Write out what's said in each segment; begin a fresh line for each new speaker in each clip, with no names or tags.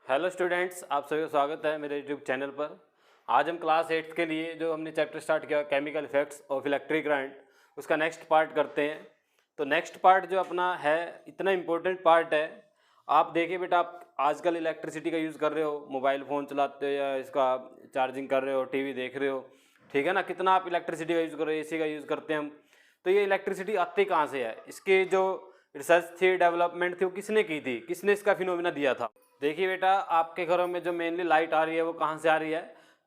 Hello students, आप सभी का स्वागत है मेरे यूट्यूब चैनल पर। आज हम क्लास 8 के लिए जो हमने चैप्टर स्टार्ट किया chemical effects of electric current, उसका नेक्स्ट पार्ट करते हैं। तो नेक्स्ट पार्ट जो अपना है इतना इम्पोर्टेंट पार्ट है। आप देखिए बेटा, आप आजकल इलेक्ट्रिसिटी का यूज़ कर रहे हो, मोबाइल फ़ोन चलाते हो या इसका चार्जिंग कर रहे हो, टीवी देख रहे हो, ठीक है ना। कितना आप इलेक्ट्रिसिटी का यूज़ कर रहे हो, एसी का यूज़ करते हैं हम। तो ये इलेक्ट्रिसिटी आती कहाँ से है, इसके जो रिसर्च थी, डेवलपमेंट थी, वो किसने की थी, किसने इसका फिनोमिना दिया था। देखिए बेटा, आपके घरों में जो मेनली लाइट आ रही है वो कहाँ से आ रही है,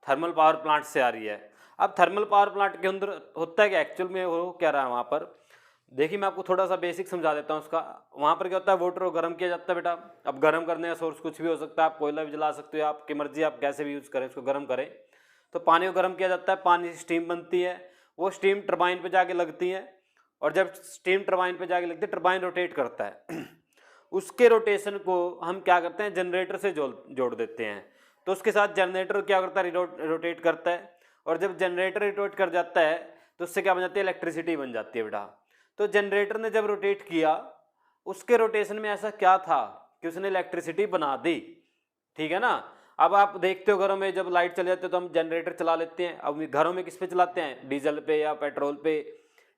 थर्मल पावर प्लांट से आ रही है। अब थर्मल पावर प्लांट के अंदर होता है कि एक्चुअल में वो क्या रहा है वहाँ पर, देखिए मैं आपको थोड़ा सा बेसिक समझा देता हूँ उसका। वहाँ पर क्या होता है, वाटर को गर्म किया जाता है बेटा। अब गर्म करने का सोर्स कुछ भी हो सकता है, आप कोयला भी जला सकते हो, आपकी मर्जी, आप कैसे भी यूज़ करें उसको गर्म करें। तो पानी को गर्म किया जाता है, पानी से स्टीम बनती है, वो स्टीम टरबाइन पे जाके लगती है, और जब स्टीम टरबाइन पे जाके लगती है, टरबाइन रोटेट करता है उसके रोटेशन को हम क्या करते हैं, जनरेटर से जोड़ देते हैं। तो उसके साथ जनरेटर क्या करता है, रोटेट करता है, और जब जनरेटर रोटेट कर जाता है तो उससे क्या बन जाती है, इलेक्ट्रिसिटी बन जाती है बेटा। तो जनरेटर ने जब रोटेट किया, उसके रोटेशन में ऐसा क्या था कि उसने इलेक्ट्रिसिटी बना दी, ठीक है ना। अब आप देखते हो घरों में जब लाइट चले जाती है तो हम जनरेटर चला लेते हैं। अब घरों में किस पे चलाते हैं, डीजल पे या पेट्रोल पे,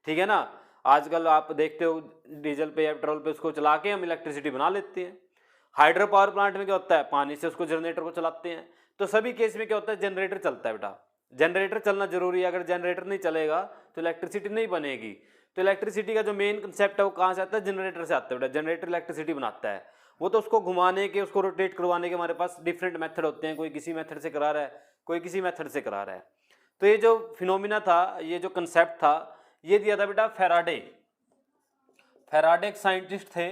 ठीक है ना। आजकल आप देखते हो डीजल पे या पेट्रोल पे उसको चला के हम इलेक्ट्रिसिटी बना लेते हैं। हाइड्रो पावर प्लांट में क्या होता है, पानी से उसको जनरेटर को चलाते हैं। तो सभी केस में क्या होता है, जनरेटर चलता है बेटा। जनरेटर चलना जरूरी है, अगर जनरेटर नहीं चलेगा तो इलेक्ट्रिसिटी नहीं बनेगी। तो इलेक्ट्रिसिटी का जो मेन कंसेप्ट है वो कहाँ से आता है, जनरेटर से आता है बेटा। जनरेटर इलेक्ट्रिसिटी बनाता है। वो तो उसको घुमाने के, उसको रोटेट करवाने के हमारे पास डिफरेंट मेथड होते हैं, कोई किसी मेथड से करा रहा है, कोई किसी मेथड से करा रहा है। तो ये जो फिनोमिना था, ये जो कंसेप्ट था, ये दिया था बेटा फैराडे। फैराडे एक साइंटिस्ट थे।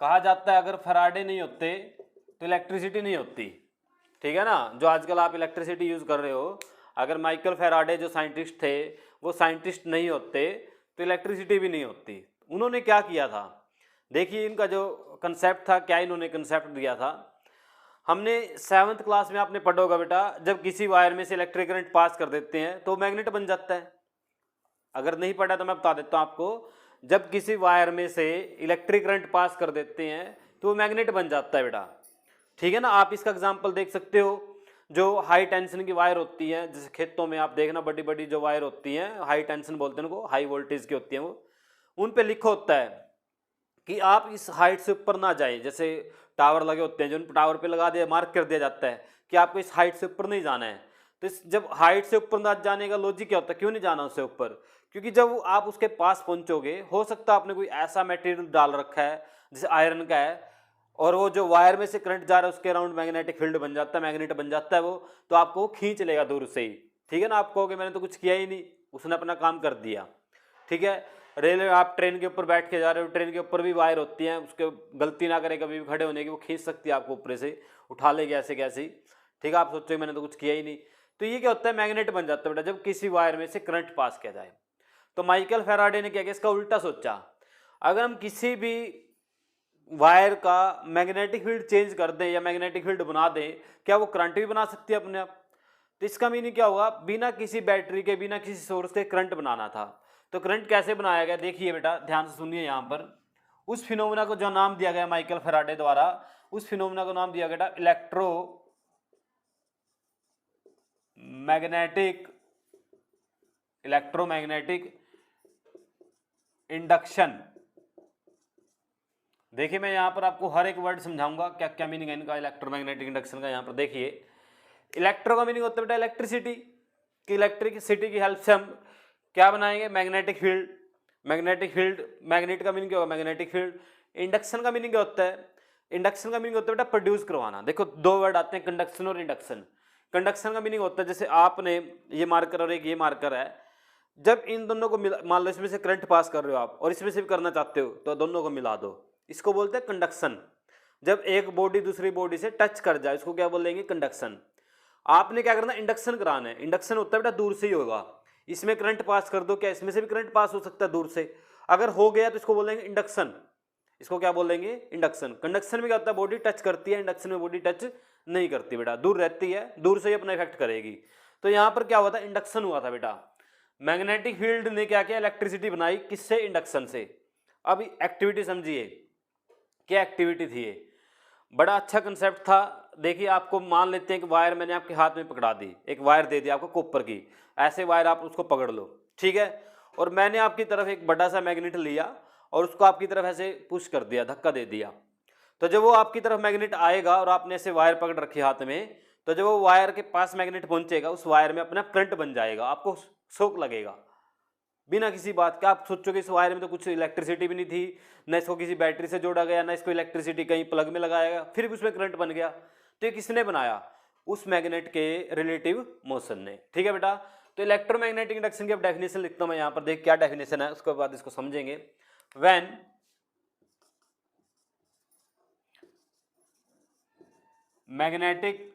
कहा जाता है अगर फैराडे नहीं होते तो इलेक्ट्रिसिटी नहीं होती, ठीक है ना। जो आजकल आप इलेक्ट्रिसिटी यूज कर रहे हो, अगर माइकल फैराडे जो साइंटिस्ट थे वो साइंटिस्ट नहीं होते तो इलेक्ट्रिसिटी भी नहीं होती। उन्होंने क्या किया था, देखिए इनका जो कंसेप्ट था, क्या इन्होंने कंसेप्ट दिया था। हमने 7th क्लास में आपने पढ़ा होगा बेटा, जब किसी वायर में से इलेक्ट्रिक करंट पास कर देते हैं तो मैग्नेट बन जाता है। अगर नहीं पढ़ा तो मैं बता देता हूं आपको, जब किसी वायर में से इलेक्ट्रिक करंट पास कर देते हैं तो वो मैग्नेट बन जाता है बेटा, ठीक है ना। आप इसका एग्जांपल देख सकते हो, जो हाई टेंशन की वायर होती है, जैसे खेतों में आप देखना बड़ी बड़ी जो वायर होती हैं, हाई टेंशन बोलते हैं उनको, हाई वोल्टेज की होती हैं वो, उन पे लिखा होता है कि आप इस हाइट से ऊपर ना जाए। जैसे टावर लगे होते हैं, जो टावर पे लगा दिया, मार्क कर दिया जाता है कि आपको इस हाइट से ऊपर नहीं जाना है। तो इस जब हाइट से ऊपर ना जाने का लॉजिक क्या होता है, क्यों नहीं जाना उससे ऊपर, क्योंकि जब आप उसके पास पहुंचोगे, हो सकता है आपने कोई ऐसा मटेरियल डाल रखा है जैसे आयरन का है, और वो जो वायर में से करंट जा रहा है उसके अराउंड मैग्नेटिक फील्ड बन जाता है, मैग्नेट बन जाता है वो, तो आपको खींच लेगा दूर से ही, ठीक है ना। आप कहोगे मैंने तो कुछ किया ही नहीं, उसने अपना काम कर दिया, ठीक है। रेलवे, आप ट्रेन के ऊपर बैठ के जा रहे हो, ट्रेन के ऊपर भी वायर होती हैं, उसके गलती ना करे कभी भी खड़े होने की, वो खींच सकती है आपको ऊपर से, उठा लेगी ऐसे कैसे, ठीक है। आप सोचो मैंने तो कुछ किया ही नहीं। तो ये क्या होता है, मैग्नेट बन जाता है बेटा जब किसी वायर में से करंट पास किया जाए। तो माइकल फैराडे ने क्या किया, इसका उल्टा सोचा। अगर हम किसी भी वायर का मैग्नेटिक फील्ड चेंज कर दें या मैग्नेटिक फील्ड बना दें, क्या वो करंट भी बना सकती है अपने आप। तो इसका मीनिंग क्या होगा, बिना किसी बैटरी के, बिना किसी सोर्स के करंट बनाना था। तो करंट कैसे बनाया गया, देखिए बेटा ध्यान से सुनिए। यहाँ पर उस फिनोमेना को जो नाम दिया गया माइकल फैराडे द्वारा, उस फिनोमेना को नाम दिया गया इलेक्ट्रो मैग्नेटिक, इलेक्ट्रोमैग्नेटिक इंडक्शन। देखिए मैं यहाँ पर आपको हर एक वर्ड समझाऊंगा क्या क्या मीनिंग है इनका, इलेक्ट्रोमैग्नेटिक इंडक्शन का। यहाँ पर देखिए, इलेक्ट्रो का मीनिंग होता है बेटा इलेक्ट्रिसिटी, कि इलेक्ट्रिसिटी की हेल्प से हम क्या बनाएंगे, magnetic field. Magnetic field, magnet का मीनिंग क्या होगा, मैग्नेटिक फील्ड। इंडक्शन का मीनिंग क्या होता है, इंडक्शन का मीनिंग होता है बेटा प्रोड्यूस करवाना। देखो दो वर्ड आते हैं, कंडक्शन और इंडक्शन। कंडक्शन का मीनिंग होता है जैसे आपने ये मार्कर और एक ये मार्कर है, जब इन दोनों को मान लो इसमें से करंट पास कर रहे हो आप और इसमें से भी करना चाहते हो, तो दोनों को मिला दो, इसको बोलते हैं कंडक्शन। जब एक बॉडी दूसरी बॉडी से टच कर जाए इसको क्या बोलेंगे, कंडक्शन। आपने क्या करना, इंडक्शन कराना है। इंडक्शन होता है बेटा दूर से ही होगा, इसमें करंट पास कर दो, क्या इसमें से भी करंट पास हो सकता है दूर से, अगर हो गया तो इसको बोलेंगे इंडक्शन। इसको क्या बोलेंगे, इंडक्शन। कंडक्शन में क्या होता है, बॉडी टच करती है, इंडक्शन में बॉडी टच नहीं करती बेटा, दूर रहती है, दूर से ही अपना इफेक्ट करेगी। तो यहां पर क्या हुआ था, इंडक्शन हुआ था बेटा। मैग्नेटिक फील्ड ने क्या किया, इलेक्ट्रिसिटी बनाई, किससे, इंडक्शन से। अब एक्टिविटी समझिए, क्या एक्टिविटी थी ये, बड़ा अच्छा कंसेप्ट था। देखिए आपको मान लेते हैं कि वायर मैंने आपके हाथ में पकड़ा दी, एक वायर दे दी आपको कॉपर की, ऐसे वायर आप उसको पकड़ लो, ठीक है, और मैंने आपकी तरफ एक बड़ा सा मैग्नेट लिया और उसको आपकी तरफ ऐसे पुश कर दिया, धक्का दे दिया। तो जब वो आपकी तरफ मैग्नेट आएगा और आपने ऐसे वायर पकड़ रखी हाथ में, तो जब वो वायर के पास मैग्नेट पहुंचेगा उस वायर में अपना करंट बन जाएगा, आपको शॉक लगेगा बिना किसी बात के। आप सोचोगे इस वायर में तो कुछ इलेक्ट्रिसिटी भी नहीं थी, न इसको किसी बैटरी से जोड़ा गया, ना इसको इलेक्ट्रिसिटी कहीं प्लग में लगाया गया, फिर भी उसमें करंट बन गया। तो ये किसने बनाया? उस मैग्नेट के रिलेटिव मोशन ने। ठीक है बेटा, तो इलेक्ट्रोमैग्नेटिक इंडक्शन की अब डेफिनेशन लिखता हूं मैं यहाँ पर, देख क्या डेफिनेशन है, उसके बाद इसको समझेंगे। When magnetic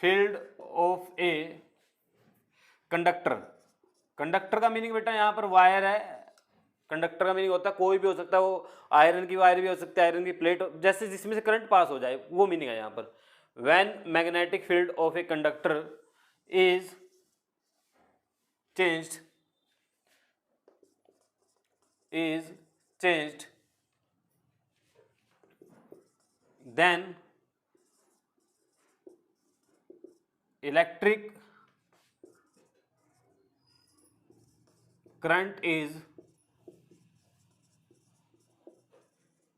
field of a conductor, conductor का मीनिंग बेटा यहाँ पर वायर है, कंडक्टर का मीनिंग होता है कोई भी हो सकता है, वो आयरन की वायर भी हो सकता है, आयरन की प्लेट, जैसे जिसमें से करंट पास हो जाए, वो मीनिंग है यहाँ पर। When magnetic field of a conductor is changed then electric current is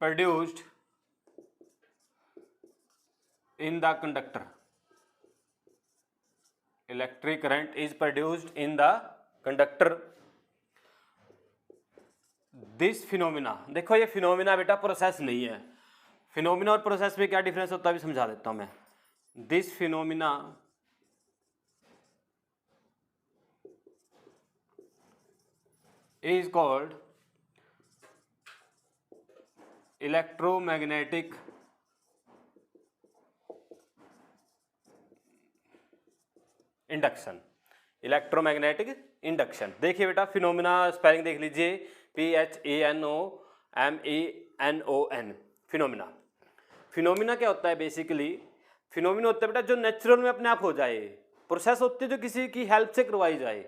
produced in the conductor. Electric current is produced in the conductor. This phenomena, देखो ये फिनोमिना बेटा प्रोसेस नहीं है, फिनोमिना और प्रोसेस में क्या डिफरेंस होता है भी समझा देता हूं मैं। This phenomena is called electromagnetic induction. Electromagnetic induction, देखिए बेटा फिनोमिना स्पेलिंग देख लीजिए, PHANOMENON, फिनोमिना। फिनोमिना क्या होता है बेसिकली? फिनोमिना होता है बेटा जो नेचुरल में अपने आप हो जाए, प्रोसेस होती है जो किसी की हेल्प से करवाई जाए।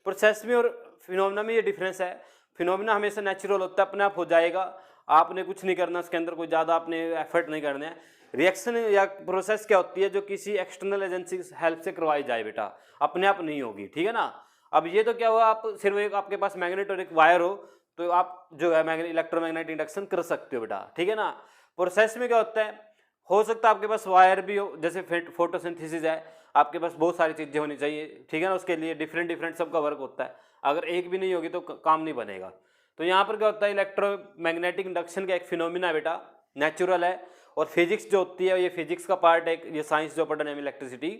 प्रोसेस में और फिनोमिना में ये डिफरेंस है, फिनोमिना हमेशा नेचुरल होता है, अपने आप हो जाएगा, आपने कुछ नहीं करना उसके अंदर, कोई ज़्यादा आपने एफर्ट नहीं करना है। रिएक्शन या प्रोसेस क्या होती है जो किसी एक्सटर्नल एजेंसी की हेल्प से करवाई जाए बेटा, अपने आप नहीं होगी, ठीक है ना। अब ये तो क्या हुआ, आप सिर्फ एक आपके पास मैग्नेट और एक वायर हो तो आप जो है इलेक्ट्रोमैग्नेटिक इंडक्शन कर सकते हो बेटा, ठीक है ना। प्रोसेस में क्या होता है, हो सकता है आपके पास वायर भी हो, जैसे फोटोसिंथेसिस है, आपके पास बहुत सारी चीज़ें होनी चाहिए, ठीक है ना, उसके लिए डिफरेंट डिफरेंट सबका वर्क होता है, अगर एक भी नहीं होगी तो काम नहीं बनेगा। तो यहाँ पर क्या होता है, इलेक्ट्रोमैग्नेटिक इंडक्शन का एक फिनोमिना बेटा नेचुरल है, और फिजिक्स जो होती है ये फिजिक्स का पार्ट है, ये साइंस जो पढ़ रहे हैं इलेक्ट्रिसिटी,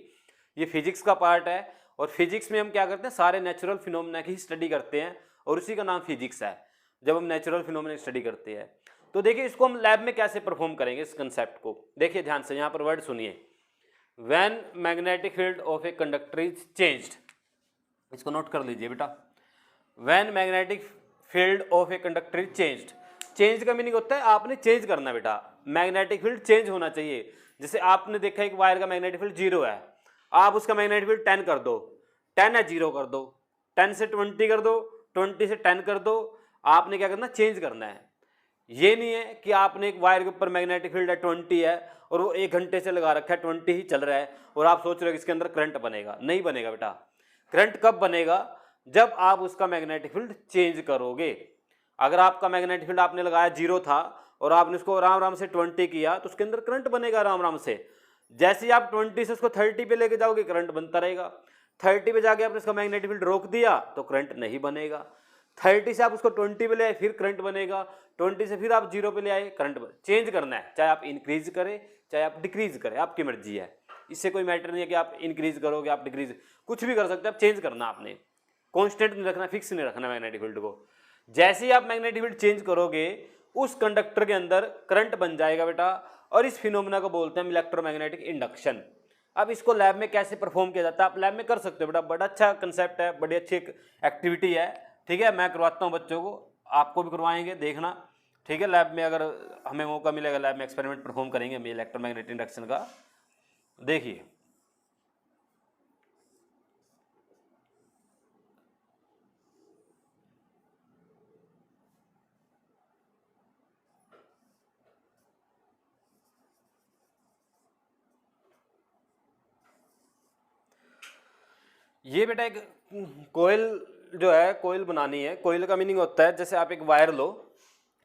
ये फिजिक्स का पार्ट है, और फिजिक्स में हम क्या करते हैं, सारे नेचुरल फिनोमिना की स्टडी करते हैं, और उसी का नाम फिजिक्स है जब हम नेचुरल फिनोमिना स्टडी करते हैं। तो देखिए इसको हम लैब में कैसे परफॉर्म करेंगे इस कंसेप्ट को, देखिए ध्यान से, यहाँ पर वर्ड सुनिए। When magnetic field of a conductor is changed, इसको नोट कर लीजिए बेटा। When magnetic field of a conductor is changed, change का मीनिंग होता है आपने चेंज करना बेटा, मैग्नेटिक फील्ड चेंज होना चाहिए। जैसे आपने देखा एक वायर का मैग्नेटिक फील्ड 0 है, आप उसका मैग्नेटिक फील्ड 10 कर दो, 10 है 0 कर दो, 10 से 20 कर दो, 20 से 10 कर दो, आपने क्या करना, चेंज करना है। ये नहीं है कि आपने एक वायर के ऊपर मैग्नेटिक फील्ड है 20 है और वो 1 घंटे से लगा रखा है, 20 ही चल रहा है, और आप सोच रहे हो कि इसके अंदर करंट बनेगा, नहीं बनेगा बेटा। करंट कब बनेगा, जब आप उसका मैग्नेटिक फील्ड चेंज करोगे। अगर आपका मैग्नेटिक फील्ड आपने लगाया 0 था और आपने उसको आराम आराम से 20 किया तो उसके अंदर करंट बनेगा आराम आराम से। जैसे ही आप 20 से उसको 30 पे लेके जाओगे करंट बनता रहेगा, 30 पे जाके आपने उसका मैग्नेटिक फील्ड रोक दिया तो करंट नहीं बनेगा, 30 से आप उसको 20 पे ले आए फिर करंट बनेगा, 20 से फिर आप 0 पे ले आए करंट चेंज करना है, चाहे आप इंक्रीज करें चाहे आप डिक्रीज करें, आपकी मर्जी है, इससे कोई मैटर नहीं है कि आप इंक्रीज करोगे आप डिक्रीज, कुछ भी कर सकते हैं आप, चेंज करना आपने, कांस्टेंट नहीं रखना, फिक्स नहीं रखना मैग्नेटिक फील्ड को। जैसे ही आप मैग्नेटिक फील्ड चेंज करोगे उस कंडक्टर के अंदर करंट बन जाएगा बेटा, और इस फिनोमिना को बोलते हैं इलेक्ट्रोमैग्नेटिक इंडक्शन। अब इसको लैब में कैसे परफॉर्म किया जाता है, आप लैब में कर सकते हो बेटा, बड़ा अच्छा कंसेप्ट है, बड़ी अच्छी एक्टिविटी है, ठीक है। मैं करवाता हूँ बच्चों को, आपको भी करवाएंगे, देखना, ठीक है। लैब में अगर हमें मौका मिलेगा लैब में एक्सपेरिमेंट परफॉर्म करेंगे हम इलेक्ट्रोमैग्नेटिक इंडक्शन का। देखिए ये बेटा एक कोयल जो है, कोयल बनानी है। कोयल का मीनिंग होता है जैसे आप एक वायर लो,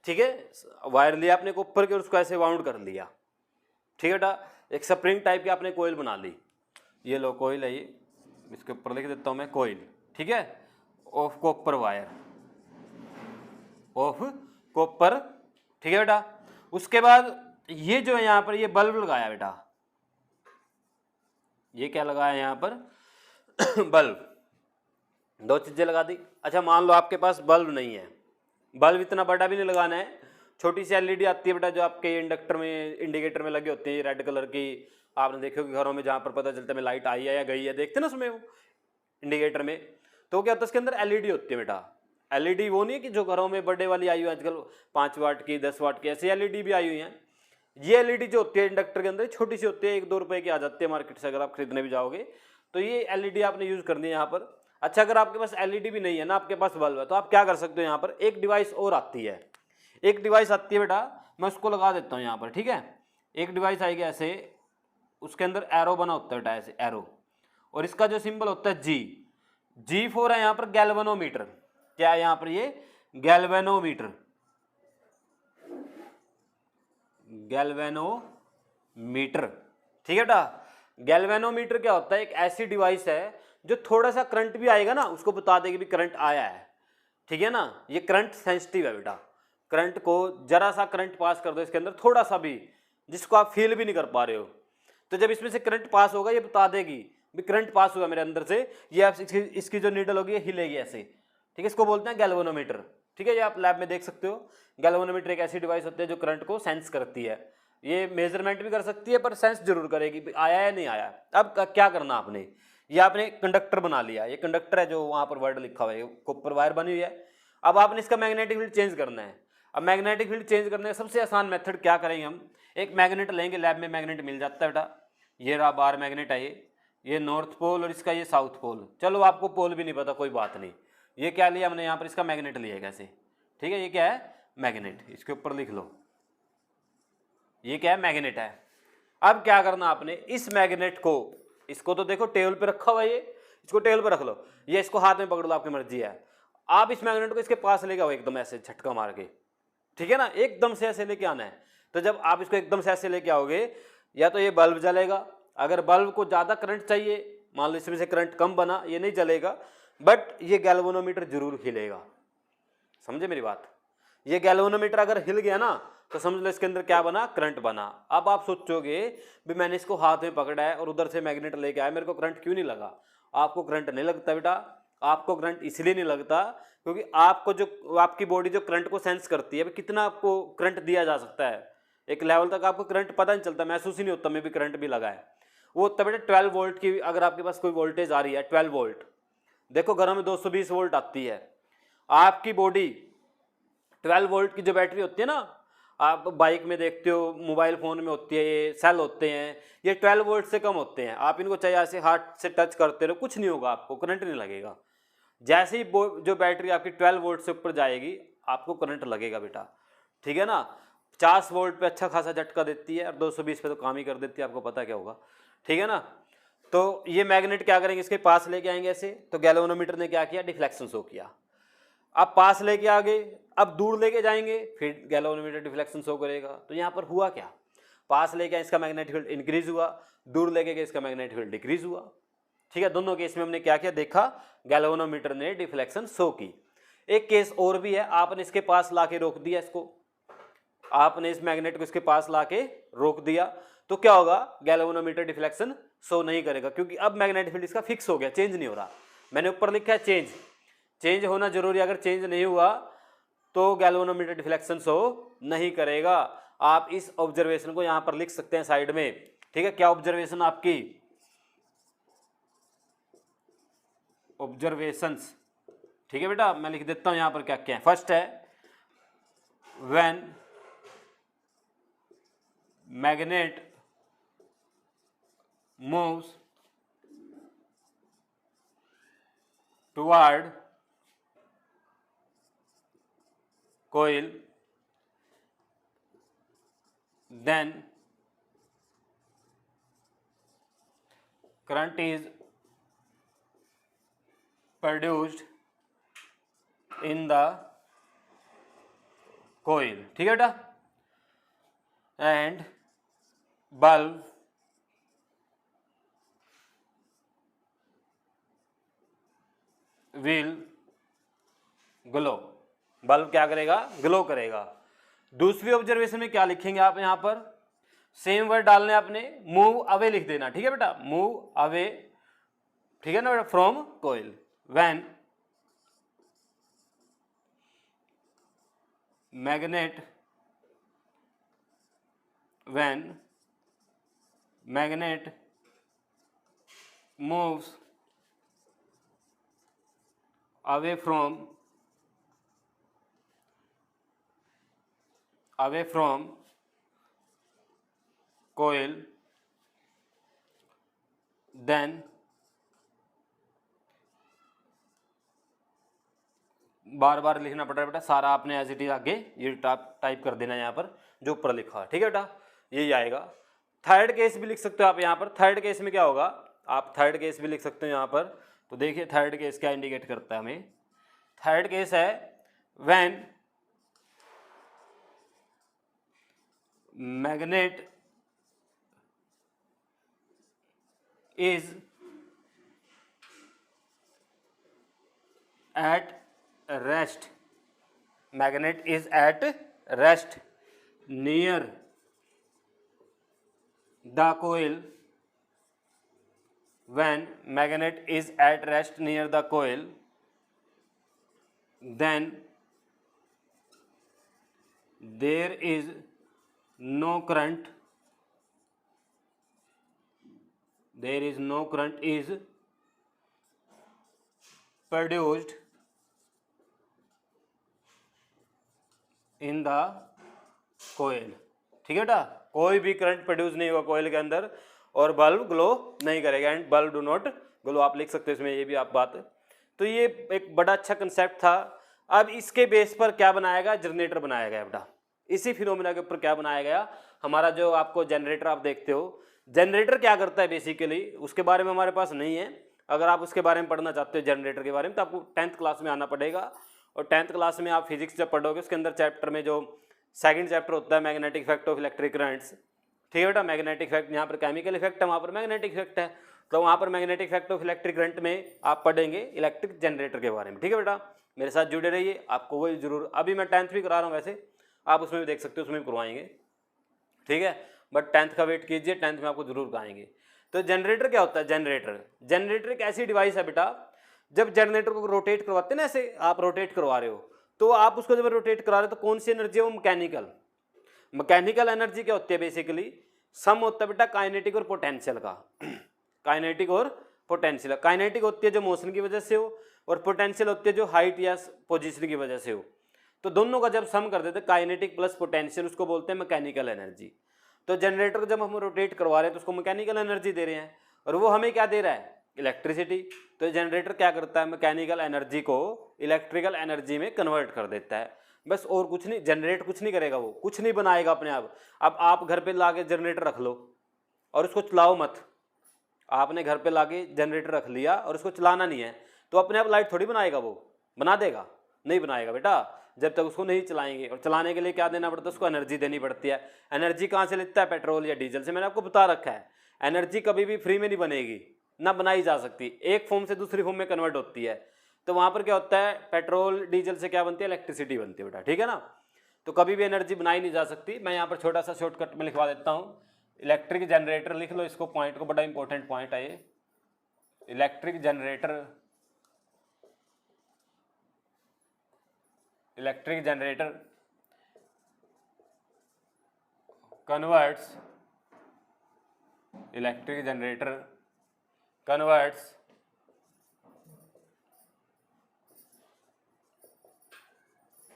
ठीक है, वायर लिया आपने ऊपर के और उसको ऐसे वाउंड कर लिया, ठीक है बेटा, एक स्प्रिंग टाइप की आपने कोयल बना ली। ये लो कोयल है, ये इसके ऊपर लिख देता हूँ मैं कोयल, ठीक है, of copper wire, of copper, ठीक है बेटा। उसके बाद ये जो है यहाँ पर ये बल्ब लगाया बेटा, ये क्या लगाया यहाँ पर बल्ब, दो चीजें लगा दी। अच्छा मान लो आपके पास बल्ब नहीं है, बल्ब इतना बड़ा भी नहीं लगाना है, छोटी सी एलईडी आती है बेटा जो आपके इंडक्टर में, इंडिकेटर में लगे होते हैं, रेड कलर की, आपने देखे होगी घरों में जहाँ पर पता चलता है लाइट आई है या गई है, देखते ना उसमें वो इंडिकेटर में। तो क्या होता है उसके अंदर एलईडी होती है बेटा। एलईडी वो नहीं है कि जो घरों में बड़े वाली आई हुई है आजकल 5 वाट की 10 वाट की, ऐसी एलईडी भी आई हुई हैं। ये एलईडी जो होती है इंडक्टर के अंदर छोटी सी होती है, 1-2 रुपए की आ जाती है मार्केट से अगर आप खरीदने भी जाओगे तो ये एलईडी आपने यूज करनी है यहाँ पर। अच्छा अगर आपके पास एलईडी भी नहीं है ना, आपके पास बल्ब है, तो आप क्या कर सकते हो, यहाँ पर एक डिवाइस और आती है, एक डिवाइस आती है बेटा, मैं उसको लगा देता हूँ यहाँ पर, ठीक है। एक डिवाइस आएगी ऐसे, उसके अंदर एरो बना होता है बेटा, ऐसे एरो, और इसका जो सिंबल होता है G4 है यहाँ पर गैल्वेनोमीटर। क्या है यहाँ पर, ये गैल्वेनोमीटर, गैल्वेनोमीटर, ठीक है बेटा। गैल्वेनोमीटर क्या होता है, एक ऐसी डिवाइस है जो थोड़ा सा करंट भी आएगा ना उसको बता देगी भी करंट आया है, ठीक है ना। ये करंट सेंसिटिव है बेटा, करंट को जरा सा करंट पास कर दो इसके अंदर थोड़ा सा भी, जिसको आप फील भी नहीं कर पा रहे हो, तो जब इसमें से करंट पास होगा ये बता देगी भी करंट पास हुआ मेरे अंदर से, ये आप इसकी जो नीडल होगी ये हिलेगी ऐसे, ठीक है। इसको बोलते हैं गैल्वेनोमीटर, ठीक है। ये आप लैब में देख सकते हो। गैल्वेनोमीटर एक ऐसी डिवाइस होती है जो करंट को सेंस करती है, ये मेजरमेंट भी कर सकती है पर सेंस जरूर करेगी भी आया है नहीं आया। अब क्या करना आपने, ये आपने कंडक्टर बना लिया, ये कंडक्टर है जो वहां पर वर्ड लिखा हुआ है, कॉपर वायर बनी हुई है। अब आपने इसका मैग्नेटिक फील्ड चेंज करना है। अब मैग्नेटिक फील्ड चेंज करने का सबसे आसान मेथड क्या करेंगे, हम एक मैग्नेट लेंगे, लैब में मैग्नेट मिल जाता है बेटा, ये रहा बार मैग्नेट है, ये नॉर्थ पोल और इसका ये साउथ पोल, चलो आपको पोल भी नहीं पता कोई बात नहीं, ये क्या लिया हमने यहाँ पर, इसका मैग्नेट लिया कैसे, ठीक है। ये क्या है, मैग्नेट, इसके ऊपर लिख लो, ये क्या है, मैग्नेट है। अब क्या करना आपने, इस मैग्नेट को, इसको तो देखो टेबल पे रखा हुआ है, ये इसको टेबल पे रख लो, ये इसको हाथ में पकड़ लो, आपकी मर्जी है। आप इस मैग्नेट को इसके पास लेके आओ एकदम ऐसे झटका मार के, ठीक है ना, एकदम से ऐसे लेके आना है। तो जब आप इसको एकदम से ऐसे लेके आओगे या तो ये बल्ब जलेगा, अगर बल्ब को ज्यादा करंट चाहिए, मान लो इसमें से करंट कम बना, ये नहीं जलेगा, बट ये गैल्वेनोमीटर जरूर हिलेगा, समझे मेरी बात। ये गैल्वेनोमीटर अगर हिल गया ना तो समझ लो इसके अंदर क्या बना, करंट बना। अब आप सोचोगे भी मैंने इसको हाथ में पकड़ा है और उधर से मैग्नेट लेके आया, मेरे को करंट क्यों नहीं लगा। आपको करंट नहीं लगता बेटा, आपको करंट इसलिए नहीं लगता क्योंकि आपको जो आपकी बॉडी जो करंट को सेंस करती है, कितना आपको करंट दिया जा सकता है, एक लेवल तक आपको करंट पता नहीं चलता, महसूस ही नहीं होता मैं भी करंट भी लगा है। वो होता बेटा 12 वोल्ट की, अगर आपके पास कोई वोल्टेज आ रही है 12 वोल्ट, देखो घरों में 220 वोल्ट आती है, आपकी बॉडी 12 वोल्ट की जो बैटरी होती है ना, आप बाइक में देखते हो, मोबाइल फोन में होती है, ये सेल होते हैं, ये 12 वोल्ट से कम होते हैं। आप इनको चाहे ऐसे हाथ से टच करते रहो, कुछ नहीं होगा, आपको करंट नहीं लगेगा। जैसे ही जो बैटरी आपकी 12 वोल्ट से ऊपर जाएगी आपको करंट लगेगा बेटा, ठीक है ना। 50 वोल्ट पे अच्छा खासा झटका देती है और 220 पे तो काम ही कर देती है, आपको पता क्या होगा, ठीक है ना। तो ये मैग्नेट क्या करेंगे, इसके पास लेके आएंगे ऐसे, तो गैल्वेनोमीटर ने क्या किया, डिफ्लेक्शन शो किया। अब पास लेके आ गए, अब दूर लेके जाएंगे, फिर गैल्वेनोमीटर डिफ्लेक्शन शो करेगा। तो यहाँ पर हुआ क्या, पास लेके आए इसका मैग्नेटिक फील्ड इंक्रीज हुआ, दूर लेके गए इसका मैग्नेटिक फील्ड डिक्रीज हुआ, ठीक है। दोनों केस में हमने क्या किया, देखा गैल्वेनोमीटर ने डिफ्लेक्शन शो की। एक केस और भी है, आपने इसके पास लाके रोक दिया इसको, आपने इस मैग्नेट को इसके पास लाके रोक दिया, तो क्या होगा, गैल्वेनोमीटर डिफ्लेक्शन शो नहीं करेगा क्योंकि अब मैग्नेटिक फील्ड इसका फिक्स हो गया, चेंज नहीं हो रहा। मैंने ऊपर लिखा है चेंज होना जरूरी है, अगर चेंज नहीं हुआ तो गैल्वेनोमीटर डिफ्लेक्शन शो नहीं करेगा। आप इस ऑब्जर्वेशन को यहां पर लिख सकते हैं साइड में, ठीक है। क्या ऑब्जर्वेशन आपकी, ऑब्जर्वेशंस, ठीक है बेटा, मैं लिख देता हूं यहां पर क्या क्या है। फर्स्ट है when magnet moves toward coil, then current is produced in the coil, ठीक है बेटा, and bulb will glow, bulb क्या करेगा, ग्लो करेगा। दूसरी ऑब्जर्वेशन में क्या लिखेंगे आप यहां पर, सेम वर्ड डालने आपने, मूव अवे लिख देना, ठीक है बेटा, मूव अवे, ठीक है ना बेटा, from coil, when magnet moves away from coil, then बार बार लिखना पड़ रहा है बेटा, सारा आपने एज इट इज आगे ये टाइप कर देना यहाँ पर जो ऊपर लिखा है, ठीक है बेटा, यही आएगा। थर्ड केस भी लिख सकते हो आप यहाँ पर, थर्ड केस में क्या होगा, आप थर्ड केस भी लिख सकते हो यहाँ पर। तो देखिए थर्ड केस क्या इंडिकेट करता है हमें, थर्ड केस है when magnet is at rest, magnet is at rest near the coil, when magnet is at rest near the coil, then there is no current is produced in the coil, ठीक है बेटा, कोई भी current produce नहीं होगा कोयल के अंदर और बल्ब ग्लो नहीं करेगा, and bulb do not glow, आप लिख सकते हो इसमें ये भी आप बात। तो ये एक बड़ा अच्छा कंसेप्ट था। अब इसके बेस पर क्या बनाया गया, जनरेटर बनाया गया बेटा, इसी फिनोमेना के ऊपर क्या बनाया गया, हमारा जो आपको जनरेटर आप देखते हो, जनरेटर क्या करता है बेसिकली, उसके बारे में हमारे पास नहीं है। अगर आप उसके बारे में पढ़ना चाहते हो जनरेटर के बारे में तो आपको 10th क्लास में आना पड़ेगा, और 10th क्लास में आप फिजिक्स जब पढ़ोगे उसके अंदर चैप्टर में जो सेकंड चैप्टर होता है magnetic effect of electric currents, ठीक है बेटा, मैग्नेटिक इफेक्ट, यहाँ पर केमिकल इफेक्ट है, वहाँ पर मैग्नेटिक इफेक्ट है, तो वहाँ पर magnetic effect of electric current में आप पढ़ेंगे इलेक्ट्रिक जनरेटर के बारे में, ठीक है बेटा, मेरे साथ जुड़े रहिए, आपको वही जरूर, अभी मैं 10th भी करा रहा हूँ, वैसे आप उसमें भी देख सकते हो, उसमें भी करवाएंगे, ठीक है, बट 10th का वेट कीजिए, 10th में आपको जरूर कराएंगे। तो जनरेटर क्या होता है, जनरेटर एक ऐसी डिवाइस है बेटा, जब जनरेटर को रोटेट करवाते हैं ना, ऐसे आप रोटेट करवा रहे हो, तो आप उसको जब रोटेट करा रहे हो तो कौन सी एनर्जी है वो, मैकेनिकल एनर्जी क्या होती है, बेसिकली सम होता है बेटा काइनेटिक और पोटेंशियल का, काइनेटिक और पोटेंशियल, काइनेटिक होती है जो मोशन की वजह से हो, और पोटेंशियल होती है जो हाइट या पोजीशन की वजह से हो, तो दोनों का जब सम कर देते हैं काइनेटिक प्लस पोटेंशियल, उसको बोलते हैं मैकेनिकल एनर्जी। तो जनरेटर को जब हम रोटेट करवा रहे हैं तो उसको मैकेनिकल एनर्जी दे रहे हैं, और वो हमें क्या दे रहा है, इलेक्ट्रिसिटी। तो जनरेटर क्या करता है, मैकेनिकल एनर्जी को इलेक्ट्रिकल एनर्जी में कन्वर्ट कर देता है, बस, और कुछ नहीं, जनरेट कुछ नहीं करेगा, वो कुछ नहीं बनाएगा अपने आप। अब आप घर पे लाके जनरेटर रख लो और उसको चलाओ मत, आपने घर पे लाके जनरेटर रख लिया और उसको चलाना नहीं है, तो अपने आप लाइट थोड़ी बनाएगा, वो बना देगा, नहीं बनाएगा बेटा, जब तक उसको नहीं चलाएंगे। और चलाने के लिए क्या देना पड़ता है, उसको एनर्जी देनी पड़ती है। एनर्जी कहाँ से लेता है, पेट्रोल या डीजल से, मैंने आपको बता रखा है। एनर्जी कभी भी फ्री में नहीं बनेगी, ना बनाई जा सकती, एक फॉर्म से दूसरी फॉर्म में कन्वर्ट होती है। तो वहाँ पर क्या होता है, पेट्रोल डीजल से क्या बनती है, इलेक्ट्रिसिटी बनती है बेटा, ठीक है ना। तो कभी भी एनर्जी बनाई नहीं जा सकती। मैं यहाँ पर छोटा सा शॉर्टकट में लिखवा देता हूँ, इलेक्ट्रिक जनरेटर लिख लो इसको, पॉइंट को, बड़ा इंपॉर्टेंट पॉइंट है ये, electric generator converts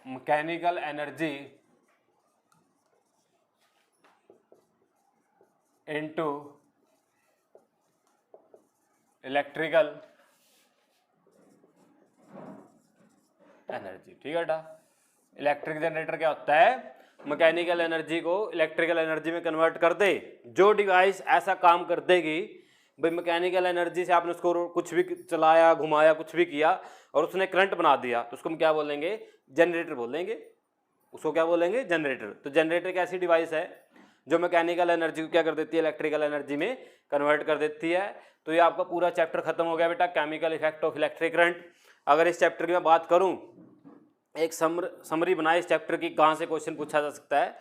mechanical energy into electrical energy, ठीक है बेटा। इलेक्ट्रिक जनरेटर क्या होता है, मैकेनिकल एनर्जी को इलेक्ट्रिकल एनर्जी में कन्वर्ट कर दे। जो डिवाइस ऐसा काम कर देगी भाई मैकेनिकल एनर्जी से आपने उसको कुछ भी चलाया, घुमाया, कुछ भी किया और उसने करंट बना दिया, तो उसको हम क्या बोलेंगे? जनरेटर बोलेंगे। उसको क्या बोलेंगे? जनरेटर। तो जनरेटर एक ऐसी डिवाइस है जो मैकेनिकल एनर्जी को क्या कर देती है? इलेक्ट्रिकल एनर्जी में कन्वर्ट कर देती है। तो ये आपका पूरा चैप्टर खत्म हो गया बेटा, chemical effect of electric current. अगर इस चैप्टर की मैं बात करूं, एक समरी बनाए इस चैप्टर की, कहाँ से क्वेश्चन पूछा जा सकता है,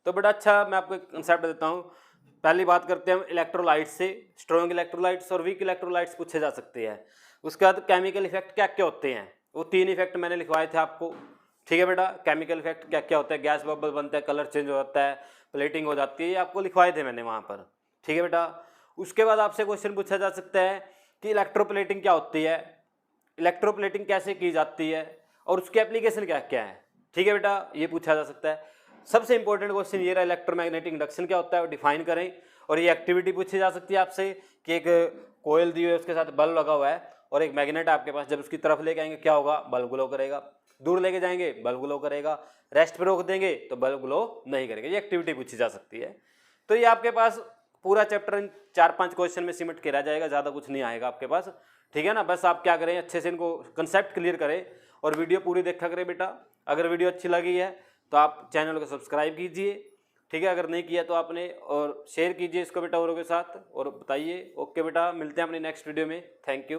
तो बड़ा अच्छा मैं आपको एक कंसेप्ट देता हूँ। पहली बात करते हैं इलेक्ट्रोलाइट्स से। स्ट्रॉन्ग इलेक्ट्रोलाइट्स और वीक इलेक्ट्रोलाइट्स पूछे जा सकते हैं। उसके बाद केमिकल इफेक्ट क्या क्या होते हैं, वो 3 इफेक्ट मैंने लिखवाए थे आपको। ठीक है बेटा, केमिकल इफेक्ट क्या क्या होता है? गैस बबल बनता है, कलर चेंज हो जाता है, प्लेटिंग हो जाती है, ये आपको लिखवाए थे मैंने वहाँ पर। ठीक है बेटा, उसके बाद आपसे क्वेश्चन पूछा जा सकता है कि इलेक्ट्रोप्लेटिंग क्या होती है, इलेक्ट्रोप्लेटिंग कैसे की जाती है और उसके एप्लीकेशन क्या क्या है। ठीक है बेटा, ये पूछा जा सकता है। सबसे इंपॉर्टेंट क्वेश्चन ये रहा, इलेक्ट्रोमैग्नेटिक इंडक्शन क्या होता है, वो डिफाइन करें। और ये एक्टिविटी पूछी जा सकती है आपसे कि एक कोयल दी हुई है, उसके साथ बल्ब लगा हुआ है और एक मैग्नेट आपके पास, जब उसकी तरफ लेके आएंगे क्या होगा? बल्ब ग्लो करेगा। दूर लेके जाएंगे बल्ब ग्लो करेगा, रेस्ट पे रोक देंगे तो बल्ब ग्लो नहीं करेगा। ये एक्टिविटी पूछी जा सकती है। तो ये आपके पास पूरा चैप्टर इन 4-5 क्वेश्चन में सिमट के रह जाएगा, ज़्यादा कुछ नहीं आएगा आपके पास। ठीक है ना, बस आप क्या करें, अच्छे से इनको कंसेप्ट क्लियर करें और वीडियो पूरी देखा करें बेटा। अगर वीडियो अच्छी लगी है तो आप चैनल को सब्सक्राइब कीजिए। ठीक है, अगर नहीं किया तो आपने, और शेयर कीजिए इसको बेटा औरों के साथ और बताइए। ओके बेटा, मिलते हैं अपनी नेक्स्ट वीडियो में। Thank you.